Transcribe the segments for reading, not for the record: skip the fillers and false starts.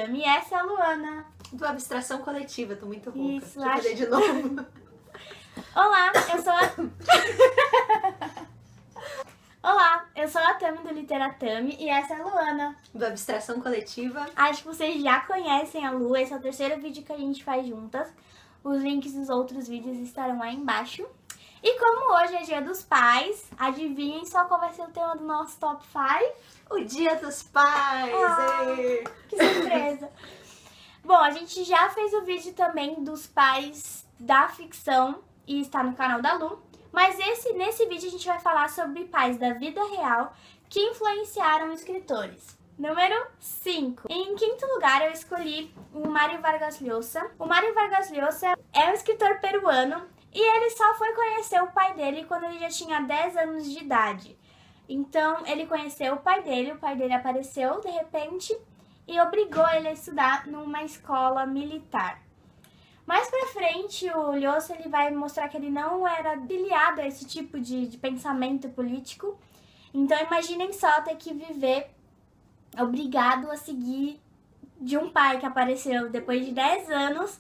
Literatami e essa é a Luana. Do Abstração Coletiva, tô muito rouca. Isso, Deixa eu fazer de novo. Olá, eu sou a Tami do Literatami e essa é a Luana. Do Abstração Coletiva. Acho que vocês já conhecem a Lu, esse é o terceiro vídeo que a gente faz juntas. Os links dos outros vídeos estarão aí embaixo. E como hoje é Dia dos Pais, adivinhem só qual vai ser o tema do nosso Top 5? O Dia dos Pais! Que surpresa! Bom, a gente já fez o vídeo também dos pais da ficção e está no canal da Lu. Mas nesse vídeo a gente vai falar sobre pais da vida real que influenciaram escritores. Número 5. Em quinto lugar eu escolhi o Mario Vargas Llosa. O Mario Vargas Llosa é um escritor peruano e ele só foi conhecer o pai dele quando ele já tinha 10 anos de idade. Então ele conheceu o pai dele apareceu de repente e obrigou ele a estudar numa escola militar. Mais pra frente, o Llosa ele vai mostrar que ele não era filiado a esse tipo de pensamento político. Então imaginem só ter que viver obrigado a seguir de um pai que apareceu depois de 10 anos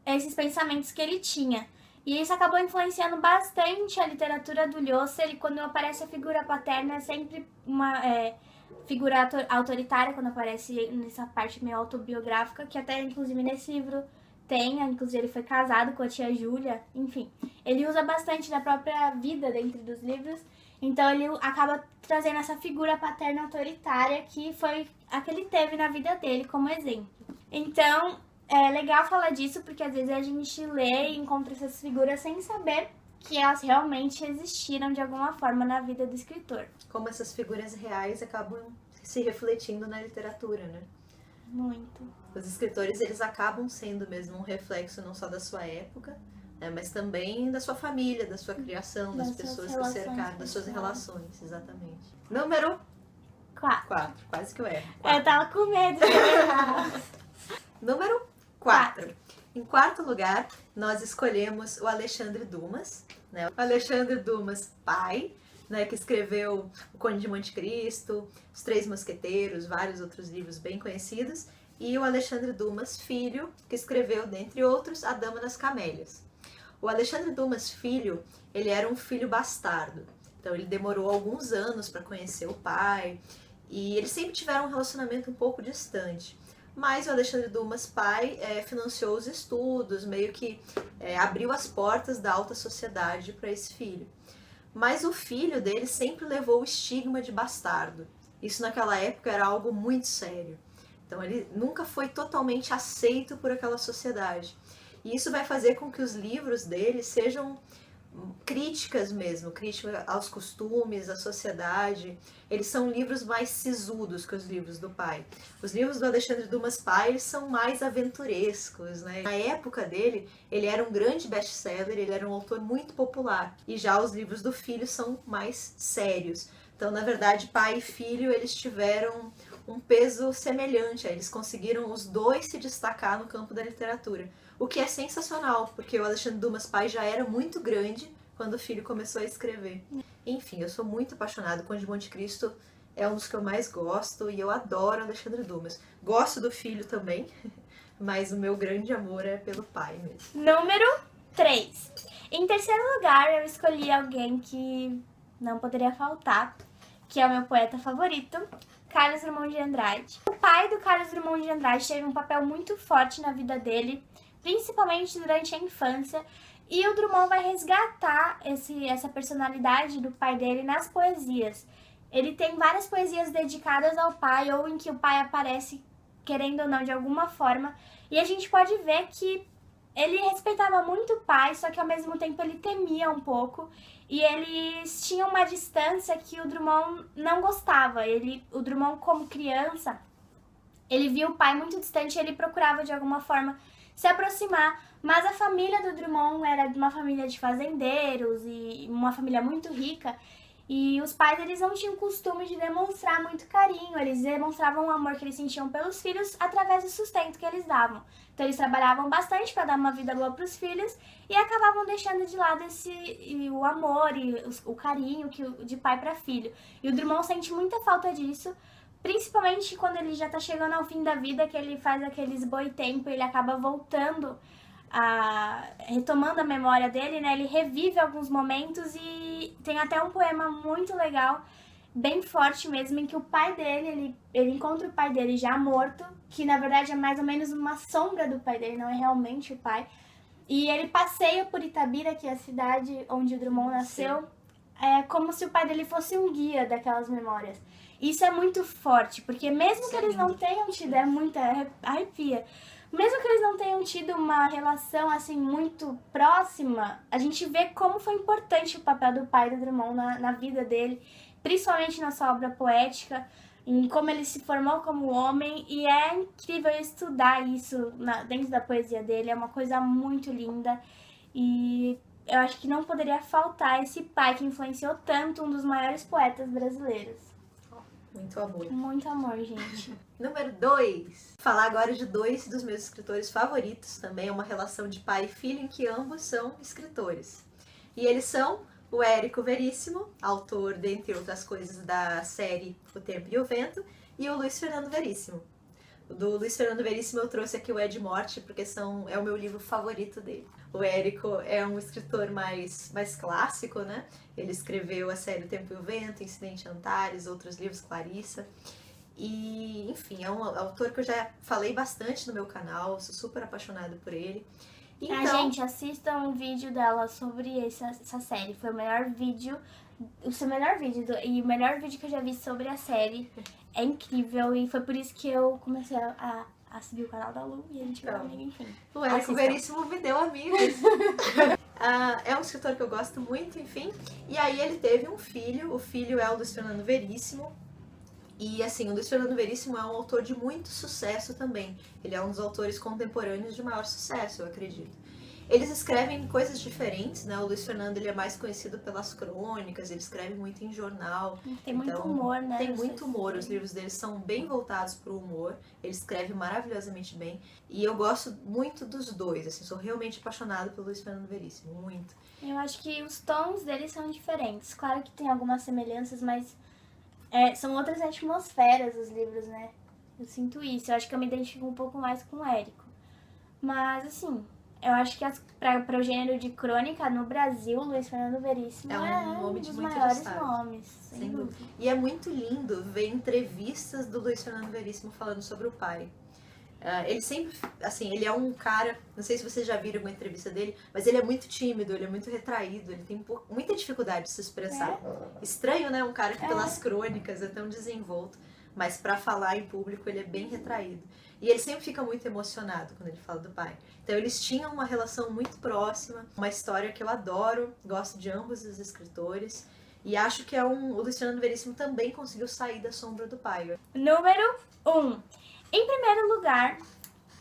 esses pensamentos que ele tinha. E isso acabou influenciando bastante a literatura do Llosa. Ele, quando aparece a figura paterna, é sempre uma figura autoritária, quando aparece nessa parte meio autobiográfica, que até inclusive nesse livro tem, inclusive ele foi casado com a tia Júlia, enfim. Ele usa bastante da própria vida dentro dos livros. Então ele acaba trazendo essa figura paterna autoritária que foi a que ele teve na vida dele como exemplo. Então é legal falar disso porque às vezes a gente lê e encontra essas figuras sem saber que elas realmente existiram de alguma forma na vida do escritor. Como essas figuras reais acabam se refletindo na literatura, né? Muito. Os escritores, eles acabam sendo mesmo um reflexo não só da sua época, né, mas também da sua família, da sua criação, das pessoas que o cercaram, das suas relações, exatamente. Número 4. Quase que eu erro. 4. Eu tava com medo de errar. Número 4. Em quarto lugar, nós escolhemos o Alexandre Dumas, né? O Alexandre Dumas, pai, né, que escreveu O Conde de Monte Cristo, Os Três Mosqueteiros, vários outros livros bem conhecidos, e o Alexandre Dumas, filho, que escreveu, dentre outros, A Dama das Camélias. O Alexandre Dumas, filho, ele era um filho bastardo, então ele demorou alguns anos para conhecer o pai, e eles sempre tiveram um relacionamento um pouco distante. Mas o Alexandre Dumas, pai, financiou os estudos, meio que abriu as portas da alta sociedade para esse filho. Mas o filho dele sempre levou o estigma de bastardo. Isso naquela época era algo muito sério. Então ele nunca foi totalmente aceito por aquela sociedade. E isso vai fazer com que os livros dele sejam críticas mesmo, crítica aos costumes, à sociedade. Eles são livros mais sisudos que os livros do pai. Os livros do Alexandre Dumas pai, eles são mais aventurescos, né? Na época dele, ele era um grande best-seller, ele era um autor muito popular. E já os livros do filho são mais sérios. Então, na verdade, pai e filho, eles tiveram um peso semelhante. Eles conseguiram os dois se destacar no campo da literatura. O que é sensacional, porque o Alexandre Dumas pai já era muito grande quando o filho começou a escrever. Enfim, eu sou muito apaixonada. O Conde de Monte Cristo é um dos que eu mais gosto e eu adoro Alexandre Dumas. Gosto do filho também, mas o meu grande amor é pelo pai mesmo. Número 3. Em terceiro lugar, eu escolhi alguém que não poderia faltar, que é o meu poeta favorito, Carlos Drummond de Andrade. O pai do Carlos Drummond de Andrade teve um papel muito forte na vida dele, principalmente durante a infância, e o Drummond vai resgatar essa personalidade do pai dele nas poesias. Ele tem várias poesias dedicadas ao pai, ou em que o pai aparece, querendo ou não, de alguma forma, e a gente pode ver que ele respeitava muito o pai, só que ao mesmo tempo ele temia um pouco, e eles tinham uma distância que o Drummond não gostava. O Drummond, como criança, ele via o pai muito distante e ele procurava de alguma forma se aproximar, mas a família do Drummond era de uma família de fazendeiros e uma família muito rica, e os pais eles não tinham costume de demonstrar muito carinho, eles demonstravam o amor que eles sentiam pelos filhos através do sustento que eles davam. Então eles trabalhavam bastante para dar uma vida boa para os filhos e acabavam deixando de lado o amor e o carinho de pai para filho. E o Drummond sente muita falta disso, principalmente quando ele já tá chegando ao fim da vida, que ele faz aqueles boitempo, ele acaba voltando, retomando a memória dele, né? Ele revive alguns momentos e tem até um poema muito legal, bem forte mesmo, em que o pai dele, ele encontra o pai dele já morto, que na verdade é mais ou menos uma sombra do pai dele, não é realmente o pai. E ele passeia por Itabira, que é a cidade onde o Drummond nasceu, como se o pai dele fosse um guia daquelas memórias. Isso é muito forte, porque mesmo que eles não tenham tido, arrepia, mesmo que eles não tenham tido uma relação assim muito próxima, a gente vê como foi importante o papel do pai do Drummond na vida dele, principalmente na sua obra poética, em como ele se formou como homem, e é incrível estudar isso dentro da poesia dele, é uma coisa muito linda, e eu acho que não poderia faltar esse pai que influenciou tanto um dos maiores poetas brasileiros. Muito amor. Muito amor, gente. Número 2. Falar agora de dois dos meus escritores favoritos, também é uma relação de pai e filho em que ambos são escritores. E eles são o Érico Veríssimo, autor, dentre outras coisas, da série O Tempo e o Vento, e o Luiz Fernando Veríssimo. Do Luiz Fernando Veríssimo eu trouxe aqui o Ed Morte, porque é o meu livro favorito dele. O Érico é um escritor mais clássico, né? Ele escreveu a série O Tempo e o Vento, Incidente Antares, outros livros, Clarissa. E, enfim, é um autor que eu já falei bastante no meu canal, sou super apaixonada por ele. Então, gente, assista um vídeo dela sobre essa série. Foi o melhor vídeo, e o melhor vídeo que eu já vi sobre a série. É incrível, e foi por isso que eu comecei a seguir o canal da Lu e a gente virou amiga, enfim. O Érico Veríssimo me deu amigos. É um escritor que eu gosto muito, enfim. E aí ele teve um filho, o filho é o Luiz Fernando Veríssimo. E assim, o Luiz Fernando Veríssimo é um autor de muito sucesso também. Ele é um dos autores contemporâneos de maior sucesso, eu acredito. Eles escrevem coisas diferentes, né? O Luiz Fernando ele é mais conhecido pelas crônicas, ele escreve muito em jornal. Tem muito humor, né? Tem muito humor, os livros dele são bem voltados para o humor. Ele escreve maravilhosamente bem. E eu gosto muito dos dois, assim, sou realmente apaixonada pelo Luiz Fernando Veríssimo, muito. Eu acho que os tons deles são diferentes. Claro que tem algumas semelhanças, mas são outras atmosferas os livros, né? Eu sinto isso. Eu acho que eu me identifico um pouco mais com o Érico. Mas, assim, eu acho que para o gênero de crônica, no Brasil, Luiz Fernando Veríssimo é um dos maiores nomes, sem dúvida. E é muito lindo ver entrevistas do Luiz Fernando Veríssimo falando sobre o pai. Ele sempre, assim, ele é um cara, não sei se vocês já viram uma entrevista dele, mas ele é muito tímido, ele é muito retraído, ele tem muita dificuldade de se expressar. Estranho, né? Um cara que pelas crônicas é tão desenvolto, mas para falar em público ele é bem retraído. E ele sempre fica muito emocionado quando ele fala do pai. Então eles tinham uma relação muito próxima, uma história que eu adoro, gosto de ambos os escritores. E acho que o Luiz Fernando Veríssimo também conseguiu sair da sombra do pai. Número 1. Em primeiro lugar,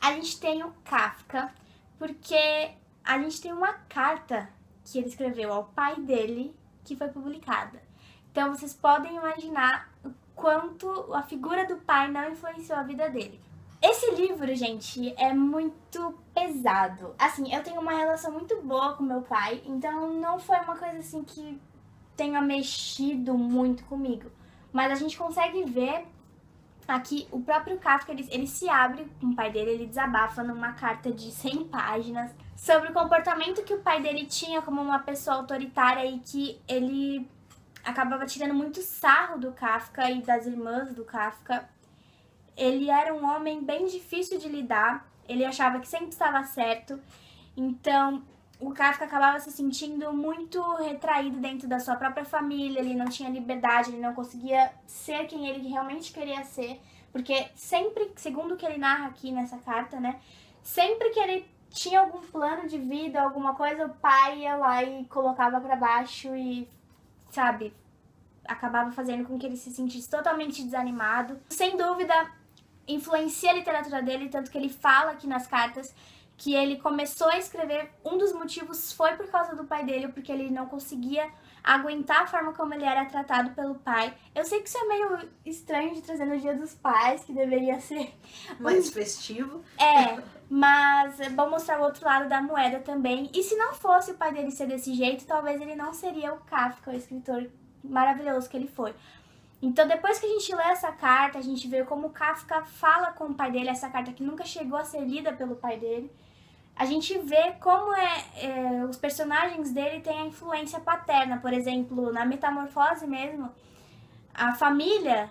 a gente tem o Kafka, porque a gente tem uma carta que ele escreveu ao pai dele que foi publicada. Então vocês podem imaginar o quanto a figura do pai não influenciou a vida dele. Esse livro, gente, é muito pesado. Assim, eu tenho uma relação muito boa com meu pai, então não foi uma coisa assim que tenha mexido muito comigo. Mas a gente consegue ver aqui o próprio Kafka, ele se abre com o pai dele, ele desabafa numa carta de 100 páginas sobre o comportamento que o pai dele tinha como uma pessoa autoritária e que ele acabava tirando muito sarro do Kafka e das irmãs do Kafka. Ele era um homem bem difícil de lidar, ele achava que sempre estava certo, então o Kafka acabava se sentindo muito retraído dentro da sua própria família, ele não tinha liberdade, ele não conseguia ser quem ele realmente queria ser, porque sempre, segundo o que ele narra aqui nessa carta, né, sempre que ele tinha algum plano de vida, alguma coisa, o pai ia lá e colocava pra baixo e, sabe, acabava fazendo com que ele se sentisse totalmente desanimado. Sem dúvida, influencia a literatura dele, tanto que ele fala aqui nas cartas que ele começou a escrever, um dos motivos foi por causa do pai dele, porque ele não conseguia aguentar a forma como ele era tratado pelo pai. Eu sei que isso é meio estranho de trazer no Dia dos Pais, que deveria ser mais festivo. Mas é bom mostrar o outro lado da moeda também. E se não fosse o pai dele ser desse jeito, talvez ele não seria o Kafka, o escritor maravilhoso que ele foi. Então, depois que a gente lê essa carta, a gente vê como Kafka fala com o pai dele, essa carta que nunca chegou a ser lida pelo pai dele. A gente vê como os personagens dele têm a influência paterna. Por exemplo, na Metamorfose mesmo, a família,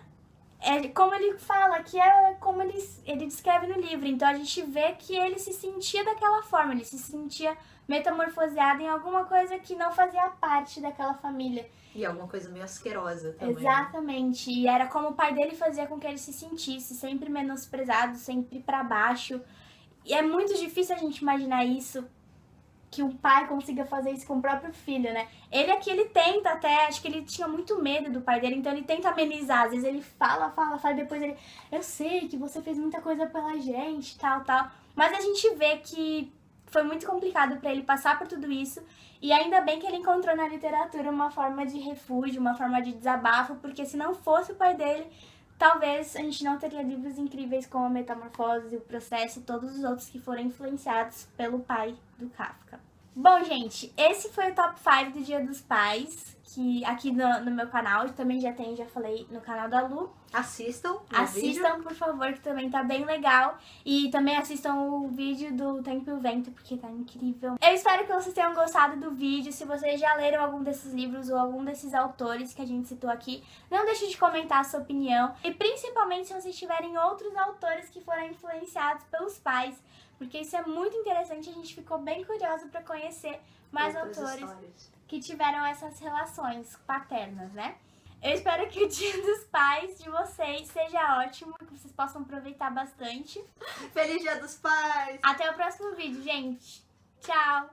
como ele fala, que é como ele descreve no livro. Então, a gente vê que ele se sentia daquela forma, ele se sentia metamorfoseado em alguma coisa que não fazia parte daquela família. E alguma coisa meio asquerosa também. Exatamente. E era como o pai dele fazia com que ele se sentisse, sempre menosprezado, sempre pra baixo. E é muito difícil a gente imaginar isso, que um pai consiga fazer isso com o próprio filho, né? Ele aqui, ele tenta até, acho que ele tinha muito medo do pai dele, então ele tenta amenizar. Às vezes ele fala, e depois ele, eu sei que você fez muita coisa pela gente, tal. Mas a gente vê que foi muito complicado pra ele passar por tudo isso. E ainda bem que ele encontrou na literatura uma forma de refúgio, uma forma de desabafo, porque se não fosse o pai dele, talvez a gente não teria livros incríveis como a Metamorfose, o Processo e todos os outros que foram influenciados pelo pai do Kafka. Bom, gente, esse foi o Top 5 do Dia dos Pais, que aqui no meu canal, também já falei no canal da Lu. Assistam, por favor, que também tá bem legal. E também assistam o vídeo do Tempo e o Vento, porque tá incrível. Eu espero que vocês tenham gostado do vídeo. Se vocês já leram algum desses livros ou algum desses autores que a gente citou aqui, não deixe de comentar a sua opinião. E principalmente se vocês tiverem outros autores que foram influenciados pelos pais, porque isso é muito interessante. A gente ficou bem curioso pra conhecer mais autores que tiveram essas relações paternas, né? Eu espero que o Dia dos Pais de vocês seja ótimo, que vocês possam aproveitar bastante. Feliz Dia dos Pais! Até o próximo vídeo, gente. Tchau!